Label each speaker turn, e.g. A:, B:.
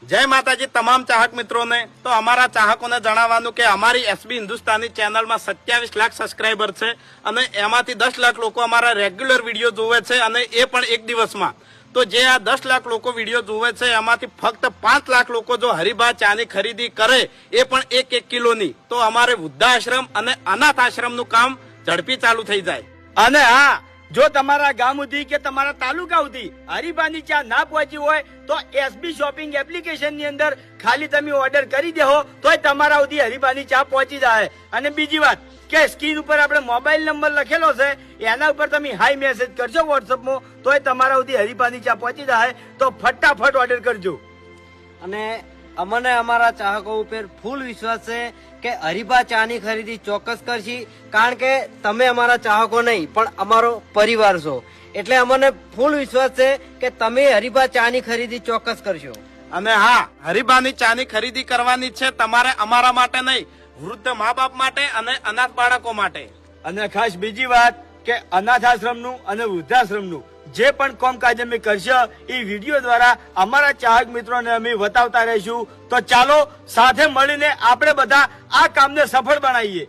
A: જય માતાજી તમામ ચાહક મિત્રોને। તો અમારા ચાહકોને જણાવવાનું કે અમારી એસબી હિન્દુસ્તાની ચેનલમાં 27 લાખ સબસ્ક્રાઇબર છે અને એમાંથી 10 લાખ લોકો અમારા રેગ્યુલર વિડીયો જોવે છે અને એ પણ એક દિવસમાં। તો જે આ 10 લાખ લોકો વિડીયો જોવે છે એમાંથી ફક્ત 5 લાખ લોકો જો હરિભા ચાની ખરીદી કરે એ પણ 1 કિલોની, તો અમારે વૃદ્ધાશ્રમ અને અનાથ આશ્રમનું કામ ઝડપી ચાલુ થઈ જાય।
B: અને હા, જો તમારા ગામ સુધી કે તમારા તાલુકા સુધી હરિભાની ચા ના પહોંચી હોય તો એસબી શોપિંગ એપ્લિકેશન ની અંદર ખાલી તમે ઓર્ડર કરી દેહો તોય તમારા સુધી હરિભાની ચા પહોંચી જાય। અને બીજી વાત કે સ્ક્રીન ઉપર આપણે મોબાઈલ નંબર લખેલો છે એના ઉપર તમે હાઈ મેસેજ કરજો વોટ્સઅપમાં તોય તમારા સુધી હરિભાની ચા પહોંચી જાય। તો ફટાફટ ઓર્ડર કરજો।
C: અને અમને અમારા ચાહકો ઉપર ફૂલ વિશ્વાસ છે કે હરિભા ચાની ખરીદી ચોક્કસ કરશી, કારણ કે તમે અમારા ચાહકો નહીં પણ અમારો પરિવાર છો, એટલે અમને ફૂલ વિશ્વાસ છે કે તમે હરિભા ચાની ખરીદી ચોક્કસ કરશો।
A: અને હા, હરિભાની ચાની ખરીદી કરવાની છે તમારે, અમારા માટે નહીં, વૃદ્ધ મા બાપ માટે અને અનાથ બાળકો માટે।
B: અને ખાસ બીજી વાત કે અનાથ આશ્રમનું અને વૃદ્ધાશ્રમનું જે પણ કામકાજ અમે કરશે એ વિડીયો દ્વારા અમારા ચાહક મિત્રોને અમે બતાવતા રહીશું। તો ચાલો સાથે મળીને આપણે બધા આ કામને સફળ બનાવીએ।